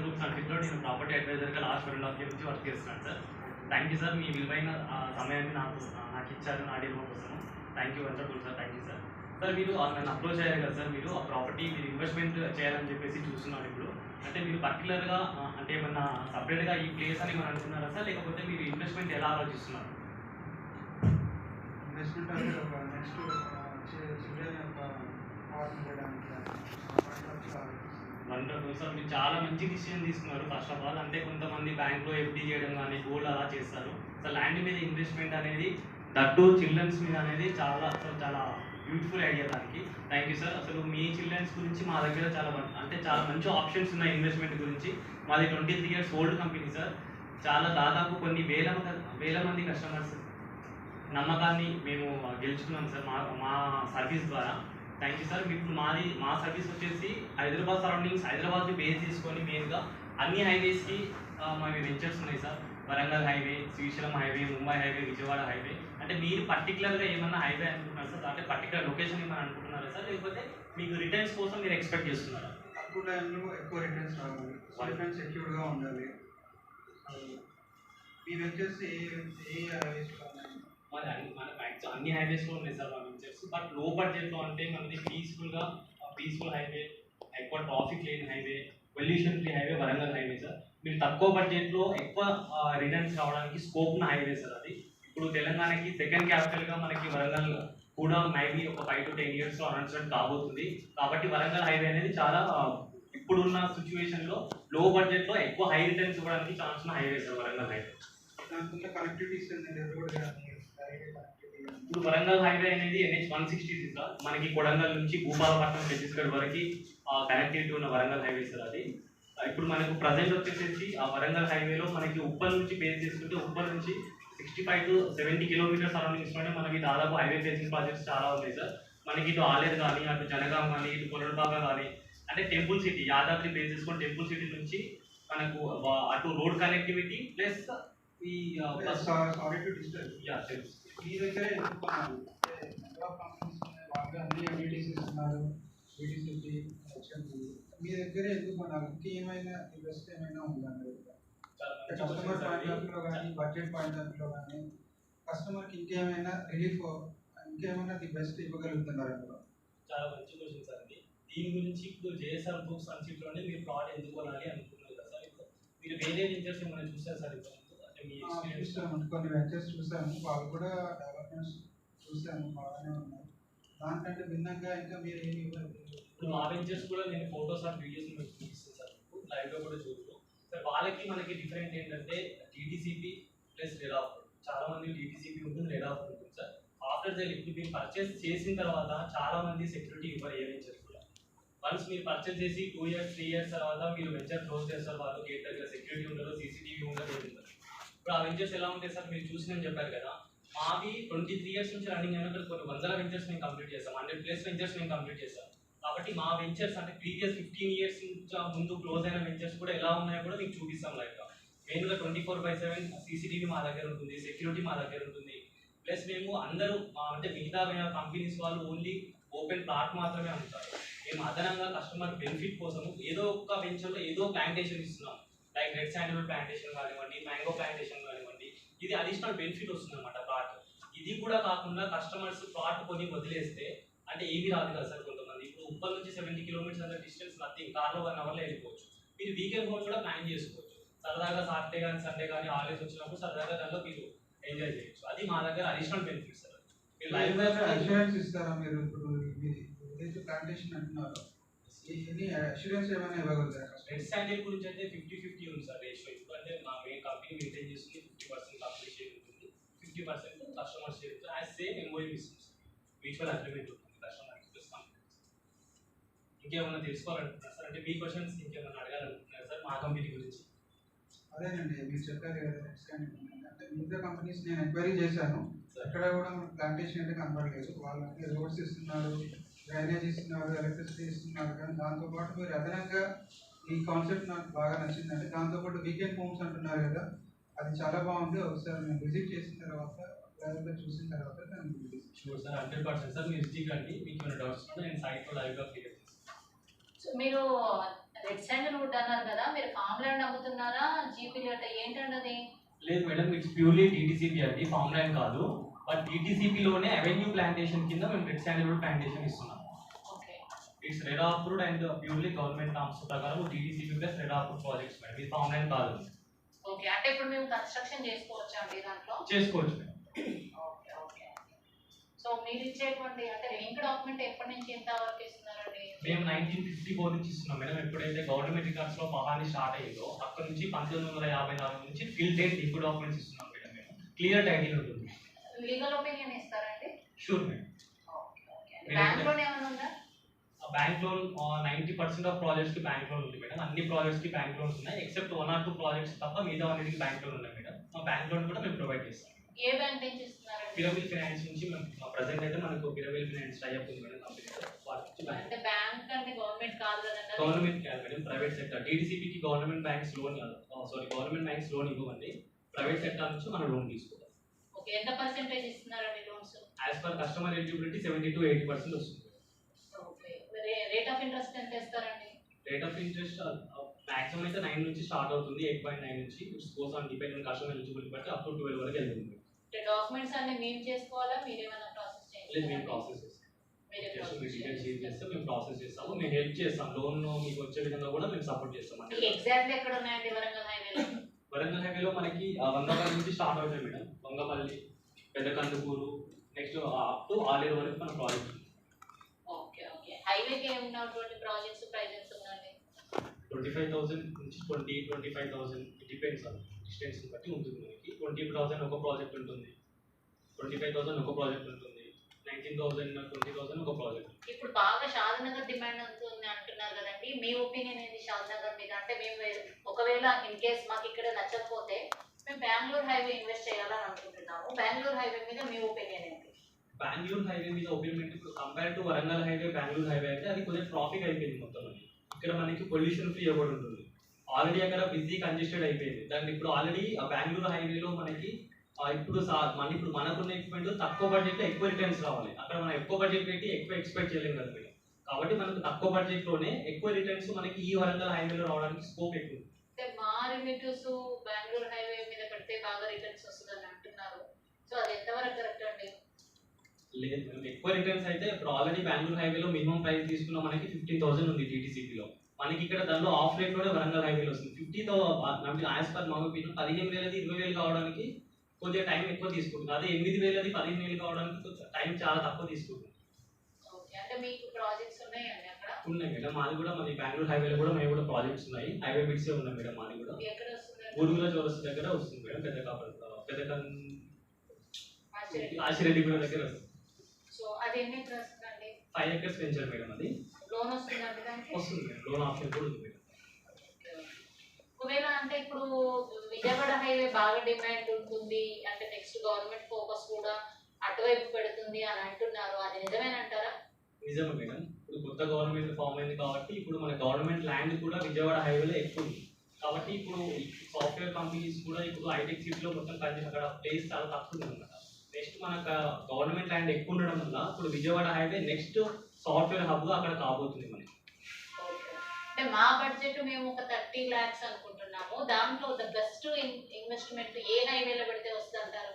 Groups అన్నింటిలో నేను property అడ్వైజర్గా last 1.5 years నుంచి వర్క్ చేస్తున్నాను సార్. థ్యాంక్ యూ సార్, మీ విలువైన సమయాన్ని నాకు ఇచ్చారు నా డెమో కోసం. Thank you wonderful sir, thank you sir. Sir మీరు నన్ను అప్రోచ్ అయ్యారు కదా సార్, మీరు ఆ ప్రాపర్టీ మీరు ఇన్వెస్ట్మెంట్ చేయాలని చెప్పేసి చూస్తున్నారు ఇప్పుడు. అంటే మీరు పర్టికులర్గా అంటే ఏమన్నా సపరేట్గా ఈ ప్లేస్ అని మనం అనుకున్నారా సార్, లేకపోతే మీరు ఇన్వెస్ట్మెంట్ ఎలా ఆలోచిస్తున్నారు? ఇన్వెస్ట్మెంట్ అంటే ఒక నెక్స్ట్ చిల్డ్రన్ యొక్క వండర్ఫుల్ సార్, మీరు చాలా మంచి డిసిషన్ తీసుకున్నారు. ఫస్ట్ ఆఫ్ ఆల్ అంటే కొంతమంది బ్యాంక్లో ఎఫ్డీ చేయడం కానీ గోల్డ్ అలా చేస్తారు. సో ల్యాండ్ మీద ఇన్వెస్ట్మెంట్ అనేది దట్టు చిల్డ్రన్స్ మీద అనేది చాలా చాలా బ్యూటిఫుల్ ఐడియా దానికి. Thank you sir. అసలు మీ చిల్డ్రన్స్ గురించి మా దగ్గర చాలా మంచి ఆప్షన్స్ ఉన్నాయి ఇన్వెస్ట్మెంట్ గురించి. మాది 23 years ఓల్డ్ కంపెనీ సార్. చాలా దాదాపు కొన్ని వేల మంది కస్టమర్స్ నమ్మకాన్ని మేము గెలుచుకున్నాం సార్ మా సర్వీస్ ద్వారా. Thank you sir. ఇప్పుడు మా సర్వీస్ వచ్చేసి హైదరాబాద్ సరౌండింగ్స్, హైదరాబాద్ని బేస్ చేసుకొని మెయిన్గా అన్ని హైవేస్కి మావి వెంచర్స్ ఉన్నాయి sir. Warangal highway, Srisailam highway, Mumbai highway, Vijayawada highway. అంటే మీరు పర్టికులర్గా ఏమన్నా హైవే అనుకుంటున్నారు సార్, అంటే పర్టికులర్ లొకేషన్ ఏమైనా అనుకుంటున్నారా సార్, లేకపోతే మీకు రిటర్న్స్ కోసం మీరు ఎక్స్పెక్ట్ చేస్తున్నారా? తక్కువ టైంలో ఎక్కువ రిటర్న్స్ రావాలి, రిటర్న్స్ సెక్యూర్గా ఉండాలి. మీరు వచ్చేసి ఏ మనకి అన్ని హైవేస్లో ఉన్నాయి సార్ మా వెంచర్స్. బట్ లో బడ్జెట్లో అంటే మనది పీస్ఫుల్ హైవే, ఎక్కువ ట్రాఫిక్ లేని highway, pollution free highway Warangal highway sir. మీరు తక్కువ బడ్జెట్లో ఎక్కువ రిటర్న్స్ రావడానికి స్కోప్ ఉన్న హైవే సార్ అది. ఇప్పుడు తెలంగాణకి సెకండ్ క్యాపిటల్గా మనకి వరంగల్ కూడా మైబీ ఒక 5 to 10 yearsలో అనౌన్స్మెంట్ కాబోతుంది. కాబట్టి వరంగల్ హైవే అనేది చాలా ఇప్పుడున్న సిచ్యువేషన్లో లో బడ్జెట్లో ఎక్కువ హై రిటర్న్స్ ఇవ్వడానికి ఛాన్స్ ఉన్న highway sir Warangal highway. Connectivities ఇప్పుడు వరంగల్ హైవే అనేది NH-160 సార్. మనకి కొడంగల్ నుంచి భూపాలపట్నం, ఛత్తీస్గఢ్ వరకు కనెక్టివిటీ ఉన్న వరంగల్ హైవే సార్ అది. ఇప్పుడు మనకు ప్రజెంట్ వచ్చేసి ఆ వరంగల్ హైవేలో మనకి ఉప్పల్ నుంచి బేస్ చేసుకుంటే ఉప్పల్ నుంచి 65 to 70 kilometers సరౌండింగ్స్లోనే మనకి దాదాపు హైవే ఫేసింగ్ ప్రాజెక్ట్స్ చాలా ఉన్నాయి సార్. మనకి ఇటు ఆలేరు కానీ, అటు జనగాం కానీ, ఇటు కొలడ్బాగా కానీ, అంటే టెంపుల్ సిటీ యాదాద్రి బేస్ చేసుకొని టెంపుల్ సిటీ నుంచి మనకు అటు రోడ్ కనెక్టివిటీ ప్లస్ ఈ మీ దగ్గర ఎందుకున్నారు అన్ని అమ్యూనిటీస్ ఇస్తున్నారు, మీ దగ్గర ఎందుకున్నారు? ఇంకేమైనా బెస్ట్ ఏమైనా ఉందా కస్టమర్ పాయింట్ ఆఫ్ వ్యూలో కానీ, బడ్జెట్ పాయింట్ ఆఫ్ వ్యూలో కానీ కస్టమర్కి ఇంకేమైనా రిలీఫ్, ఇంకేమైనా ది బెస్ట్ ఇవ్వగలుగుతున్నారు? చాలా మంచి క్వశ్చన్ సార్ ఇది. దీని గురించి ఇప్పుడు జేఎస్ఆర్ బుక్స్ సన్సిట్లోనే మీరు ప్లాట్ ఎందుకు కొనాలి అనుకున్నారు కదా సార్. ఇప్పుడు మీరు వేరే వెంచర్స్ ఏమైనా చూసారు సార్? చూసాము, కొన్ని వెంచర్స్ చూసాము, వాళ్ళు కూడా డెవలప్మెంట్స్ చూసాము, బాగానే ఉన్నాయి. దానికంటే భిన్నంగా ఇంకా మీరు ఏమి ఇవ్వాలి? ఇప్పుడు మా వెంచర్స్ కూడా నేను ఫోటోస్ ఆఫ్ వీడియోస్ మీకు చూపిస్తాను సార్, లైవ్గా కూడా చూస్తాను సార్. వాళ్ళకి మనకి డిఫరెంట్ ఏంటంటే టీటీసీపీ ప్లస్ రెడ్ ఆఫ్. చాలా మంది టీటీసీపీ ఉంటుంది, రెడ్ ఆఫ్ ఉంటుంది సార్. ఆఫ్టర్ ద ఇప్పుడు మీరు పర్చేస్ చేసిన తర్వాత చాలా మంది సెక్యూరిటీ ఇవ్వరు ఏ వెంచర్స్ కూడా. వన్స్ మీరు పర్చేస్ చేసి 2 years 3 years తర్వాత మీరు వెంచర్ క్లోజ్ చేస్తారు, వాళ్ళు గేట్ దగ్గర సెక్యూరిటీ ఉండదు, సీసీటీవీ ఉండదు, ఏమి ఉండదు. ఇప్పుడు ఆ వెంచర్స్ ఎలా ఉంటాయి సార్, మీరు చూసినని చెప్పారు కదా. మావి 23 years నుంచి రన్నింగ్ అయినా కొన్ని వందల వెంచర్స్ మేము కంప్లీట్ చేస్తాం, 100+ వెంచర్స్ మేము కంప్లీట్ చేస్తాం. కాబట్టి మా వెంచర్స్ అంటే ప్రీవియస్ 15 years ముందు క్లోజ్ అయిన వెంచర్స్ కూడా ఎలా ఉన్నాయో కూడా మీకు చూపిస్తాం లైవ్గా. మెయిన్గా 24/7 సీసీటీవీ మా దగ్గర ఉంటుంది, సెక్యూరిటీ మా దగ్గర ఉంటుంది. ప్లస్ మేము అందరూ అంటే మిగతా కంపెనీస్ వాళ్ళు ఓన్లీ ఓపెన్ ప్లాట్ మాత్రమే అమ్ముతారు. మేము అదనంగా కస్టమర్ బెనిఫిట్ కోసం ఏదో ఒక వెంచర్లో ఏదో ప్లాంటేషన్ ఇస్తున్నాం. లైక్ రెడ్ శాండల్ ప్లాంటేషన్ కానివ్వండి, మ్యాంగో ప్లాంటేషన్ కానివ్వండి, ఇది అడిషనల్ బెనిఫిట్ వస్తుంది అనమాట ప్లాట్. ఇది కూడా కాకుండా కస్టమర్స్ ప్లాట్ కొని వదిలేస్తే అంటే ఏమీ రాదు కదా సార్. కొంతమంది ఇప్పుడు ఉప్పల్ నుంచి 70 kilometers అంత డిస్టెన్స్ నథింగ్, కార్లో 1 hourలో వెళ్ళిపోవచ్చు. మీరు వీకెండ్ హోమ్ కూడా ప్లాన్ చేసుకోవచ్చు. సరదాగా సాటర్డే కానీ సండే కానీ హాలిడేస్ వచ్చినప్పుడు సరదాగా దానిలో మీరు ఎంజాయ్ చేయొచ్చు. అది మా దగ్గర అడిషనల్ బెనిఫిట్స్ సార్. మీరు లైవ్ అష్యూరెన్స్ ఇస్తారా? మీరు ఇప్పుడు ఏదైతే ప్లాంటేషన్ అంటున్నారో అష్యూరెన్స్ ఏమైనా ఇవ్వగలుగుతారా? రెడ్ శాండిల్ గురించి అయితే 50-50 ఉంది సార్ రేషియో. ఎందుకంటే మా మెయిన్ కంపెనీ మెయింటైన్ చేస్తుంది 50% కంపెనీ షేర్ ఉంటుంది, 50% కస్టమర్ షేర్ ఉంటుంది. యాజ్ సేమ్ ఎంఓయూ ఇస్తుంది సార్, మ్యూచువల్ అగ్రిమెంట్ ఉంటుంది కస్టమర్ ప్లస్ కంపెనీ. ఇంకేమైనా తెలుసుకోవాలనుకుంటున్నారు సార్? అంటే మీ క్వశ్చన్స్ ఇంకేమైనా అడగాలనుకుంటున్నారు సార్ మా కంపెనీ గురించి? అదేనండి, మీరు చెప్పారు కదా రెడ్ శాండిల్ అంటే మిగతా కంపెనీస్ నేను ఎంక్వైరీ చేశాను, ఎక్కడ కూడా ప్లాంటేషన్ అయితే కనబడలేదు. వాళ్ళకి రోడ్స్ ఇస్తున్నారు, డ్రైనేజ్ ఇస్తున్నారు, ఎలక్ట్రిసిటీ ఇస్తున్నారు. కానీ దాంతోపాటు మీరు అదనంగా ఈ కాన్సెప్ట్ నాకు బాగా నచ్చిందండి. దాంతోపాటు వీకెండ్ హోమ్స్ అంటున్నారు కదా, అది చాలా బాగుంది. ఒకసారి నేను విజిట్ చేసిన తర్వాత లైవ్గా చూసిన తర్వాత షూర్ సార్, 100% సార్. మీరు విజిట్ రండి, మీకు ఏమైనా డౌట్స్ ఉంటే నేను సైట్లో లైవ్గా క్లియర్ చేస్తాను. సో మీరు రెడ్ శాండల్వుడ్ అన్నారు కదా, మీరు ఫామ్ ల్యాండ్ అమ్ముతున్నారా జీపీలు అంటే ఏంటండి అది? లేదు మేడం, ఇట్స్ ప్యూర్లీ టీటీసీపీ అది, ఫామ్ ల్యాండ్ కాదు. బట్ టీటీసీపీలోనే అవెన్యూ ప్లాంటేషన్ కింద మేము రెడ్ శాండల్వుడ్ ప్లాంటేషన్ ఇస్తున్నాం. Okay it's red approved and purely government norms ప్రకారం TTCP plus red approved projects madam, ఇది ఫామ్ ల్యాండ్ కాదు. ఓకే, అంటే ఇప్పుడు మేము కన్స్ట్రక్షన్ చేసుకోవచ్చా అండి దాంట్లో? చేసుకోవచ్చు మేడం. Okay okay. సో మీరు ఇచ్చేటువంటి అంటే లింక్ డాక్యుమెంట్ ఎప్పటి నుంచి ఎంత వరకు ఇస్తున్నారండి? మేము 1954 నుంచి ఇస్తున్నాం మేడం. ఎప్పుడైతే గవర్నమెంట్ రికార్డ్స్ లో పహాని స్టార్ట్ అయ్యిందో అక్కడ నుంచి 1954 నుంచి ఫిల్ డేట్ లింక్ డాక్యుమెంట్స్ ఇస్తున్నాం మేడం. మేము క్లియర్ టైటిల్ ఉంటుంది. లీగల్ ఒపీనియన్ ఇస్తారండి? Sure madam. Okay okay. Bank loan ఏమైనా ఉందా? బ్యాంక్ లోన్ 90% ఆఫ్ ప్రాజెక్ట్స్ కి బ్యాంక్ లోన్ ఉంది మేడం. అన్ని ప్రాజెక్ట్స్ కి బ్యాంక్ లోన్స్ ఉన్నాయి ఎక్సెప్ట్ 1 or 2 ప్రాజెక్ట్స్ తప్ప మిగతా అన్నిటికి బ్యాంక్ లోన్ ఉన్నాయి మేడం. మా బ్యాంక్ లోన్ కూడా మేము ప్రొవైడ్ చేస్తాం. ఏ బ్యాంక్ నుంచి ఇస్తున్నారండి? పిరమిల్ ఫైనాన్స్ నుంచి మేము ప్రెజెంట్ అయితే మనకు పిరమిల్ ఫైనాన్స్ టైప్ ఉంది మేడం కంపెనీతో. వాళ్ళ నుంచి అంటే బ్యాంక్ అంటే గవర్నమెంట్ కాదు కదండి? గవర్నమెంట్ కాదు మేడం, ప్రైవేట్ సెక్టర్. టీడీసీపీకి government banks loan government banks loan ఇవ్వండి. ప్రైవేట్ సెక్టర్ నుంచి మనం లోన్ తీసుకోవాలి. ఓకే, ఎంత పర్సెంటేజ్ ఇస్తున్నారండి loans? As per customer eligibility 70 to 80% వస్తుంది. ఓకే, రేట్ ఆఫ్ ఇంట్రెస్ట్ ఎంత ఇస్తారండి? రేట్ ఆఫ్ ఇంట్రెస్ట్ మాక్సిమం అయితే 9 నుంచి స్టార్ట్ అవుతుంది, 8.9 నుంచి. It's goes on depend on customer eligibility బట్టి అప్ టు 12 వరకు వెళ్తుంది. అంటే డాక్యుమెంట్స్ అన్ని మేము చేసుకోవాలా, మీరేమైనా ప్రాసెస్ చేయాలి? లేదు, మేము ప్రాసెస్ చేస్తాం. జస్ట్ మీ డీటెయిల్స్ షేర్ చేస్తే మేము ప్రాసెస్ చేస్తాము. మేము హెల్ప్ చేస్తాం. లోన్ మీకు వచ్చే విధంగా కూడా మేము సపోర్ట్ చేస్తాం. అంటే ఎగ్జాక్ట్లీ ఎక్కడ ఉన్నాయండి వరంగల్ హైవేలో? వరంగల్ హైవేలో మనకి వంగపల్లి నుంచి స్టార్ట్ అవుతాయి madam. Vangapalli, Peddakandukur, next up to Aler వరకు మన ప్రాజెక్ట్. Okay okay. హైవేకి ఉన్నటువంటి ప్రాజెక్ట్స్ ప్రైజెస్ ఉందండి? 25,000 నుంచి 20-25,000 డిపెండ్స్ ఆన్ డిస్టెన్స్ బట్టి ఉంటుంది. మనకి 20,000 ఒక ప్రాజెక్ట్ ఉంటుంది, 25,000 ఒక ప్రాజెక్ట్ ఉంటుంది, 19,000 20,000 ఒక ప్రాజెక్ట్. ఇప్పుడు బాగా షాద్నగర్ డిమాండ్ ఉంటుంది అంటున్నారు కదండి, మీ ఒపీనియన్ ఏంటి షాద్నగర్ మీద? అంటే మేము ఒకవేళ ఇన్ కేస్ మాకు ఇక్కడ నచ్చకపోతే మేము బెంగళూరు హైవే ఇన్వెస్ట్ చేయాలని అనుకుంటున్నాము. బెంగళూరు హైవే మీద మీ ఒపీనియన్ ఏంటి? బెంగళూరు హైవే మీద ఒపీనియన్ ఇప్పుడు compare to Warangal highway, Bengaluru highway అయితే అది కొంచెం ట్రాఫిక్ అయిపోయింది మొత్తం. అని ఇక్కడ మనకి పొల్యూషన్ ఫ్రీ కూడా ఉంటుంది. ఆల్రెడీ అక్కడ బిజీ కంజెస్టెడ్ అయిపోయింది. దాన్ని ఇప్పుడు ఆల్రెడీ ఆ బెంగళూరు హైవేలో మనకి ఇప్పుడు మనకున్న ఎక్విప్మెంట్ తక్కువ బడ్జెట్ ఎక్కువ రిటర్న్స్ రావాలి. అక్కడ మనం ఎక్కువ బడ్జెట్ పెట్టి ఎక్కువ ఎక్స్పెక్ట్ చేయలేం కదా మేడం. కాబట్టి మనకు తక్కువ బడ్జెట్ లోనే ఎక్కువ రిటర్న్స్ మనకి ఈ వరంగల్ హైవేలో రావడానికి స్కోప్ ఎక్కువ. అంటే మా రిలేటివ్స్ బెంగళూరు హైవే మీద పెడితే బాగా రిటర్న్స్ వస్తుందని అంటున్నారు. సో అది ఎంతవరకు కరెక్ట్ అండి? లేదు మేడం, ఎక్కువ రిటర్న్స్ అయితే ఇప్పుడు ఆల్రెడీ బెంగళూరు హైవేలో మినిమం ప్రైస్ తీసుకున్న మనకి 15,000 ఉంది టీటీసీపీలో. మనకి ఇక్కడ దానిలో ఆఫ్ రేట్ కూడా వరంగల్ హైవేలో వస్తుంది 50తో. యాజ్ పర్ మా ఒపీనియన్ 15,000 20,000 కావడానికి కొద్దిగా టైం ఎక్కువ తీసుకుంటుంది. అదే 8,000 15,000 కావడానికి టైం చాలా తక్కువ తీసుకుంటుంది. ఓకే, అంటే మీకు ప్రాజెక్ట్స్ ఉన్నాయండి అక్కడ? ఉన్నాయి మేడం, మాది కూడా మాది బెంగళూరు హైవేలో కూడా మేము కూడా ప్రాజెక్ట్స్ ఉన్నాయి. హైవే బిట్సే ఉన్నాయి మేడం మాది కూడా. ఎక్కడ వస్తుంది? ఊరుగుల చౌరస్తా దగ్గర వస్తుంది మేడం. ఆశిరెడ్డిగూడ దగ్గర వస్తుంది. సో అది ఎన్ని ఎకర్స్ వస్తుందండి? 5 acres వెంచర్ మేడం. అది లోన్ వస్తుందండి దానికి? వస్తుంది మేడం, లోన్ ఆప్షన్ కూడా ఉంది మేడం. ఒకవేళ అంటే ఇప్పుడు విజయవాడ హైవే బాగా డిమాండ్ ఉంటుంది అంటే నెక్స్ట్ గవర్నమెంట్ ఫోకస్ కూడా అటువైపు పెడుతుంది అని అంటున్నారు, అది నిజమేనంటారా? నిజమే మేడం, ఇప్పుడు కొత్త గవర్నమెంట్ ఫామ్ అయింది కాబట్టి ఇప్పుడు మన గవర్నమెంట్ ల్యాండ్ కూడా విజయవాడ హైవేలో ఎక్కువ ఉంది. కాబట్టి ఇప్పుడు సాఫ్ట్వేర్ కంపెనీస్ కూడా ఇప్పుడు హైటెక్ సిటీలో మొత్తం కలిసి అక్కడ ప్లేస్ చాలా తక్కువ ఉంది అన్నమాట. నెక్స్ట్ మనకు గవర్నమెంట్ ల్యాండ్ ఎక్కువ ఉండడం వల్ల ఇప్పుడు Vijayawada highway next software hub అక్కడ కాబోతుంది మనకి. అంటే మా బడ్జెట్ మేము ఒక 30 lakhs అనుకుంటున్నాము. దాంట్లో ద బెస్ట్ ఇన్వెస్ట్మెంట్ ఏ హైవేలో పెడితే వస్తుంది అంటారు?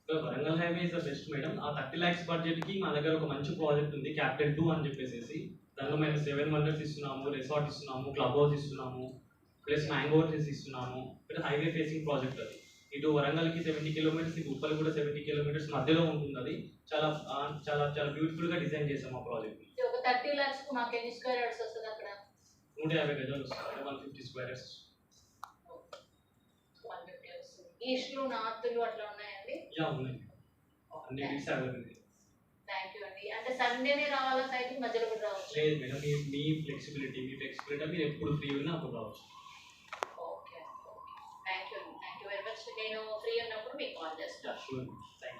Warangal highway is the best madam. ఆ 30 lakhs బడ్జెట్ కి మా దగ్గర ఒక మంచి ప్రాజెక్ట్ ఉంది, క్యాపిటల్ 2 అని చెప్పేసి. దానిలో మేము 7 wonders ఇస్తున్నాము, రిసార్ట్ ఇస్తున్నాము, క్లబ్ హౌస్ ఇస్తున్నాము, ప్లస్ మ్యాంగో ట్రీస్ ఇస్తున్నాము. ఇక్కడ హైవే ఫేసింగ్ ప్రాజెక్ట్ అది. ఇటు వరంగల్కి 70 kilometers, ఇటు ఉప్పల్ కూడా 70 kilometers మధ్యలో ఉంటుంది. అది చాలా చాలా చాలా బ్యూటిఫుల్ గా డిజైన్ చేసాము ఆ ప్రాజెక్ట్. ఒక 30 lakhs కు మాకు ఎన్ని స్క్వేర్ యార్డ్స్ వస్తుంది అక్కడ? 150 గజాలు వస్తుంది, 150 square yards. 150 వస్తుంది. ఈస్ట్లు నార్త్లు అట్లా ఉన్నాయండి? యా ఉన్నాయి, అన్ని బిట్స్ అవైలబుల్. థ్యాంక్ యూ అండి. అంటే సండేనే రావాలా సైట్ మధ్యలో కూడా రావచ్చు? లేదు మేడం, మీ ఫ్లెక్సిబిలిటీ మీరు ఎప్పుడు ఫ్రీ ఉన్నా అప్పుడు రావచ్చు. Okay okay, thank you very much. నేను ఫ్రీ ఉన్నప్పుడు మీకు కాల్ చేస్తాను. Sure, thank you.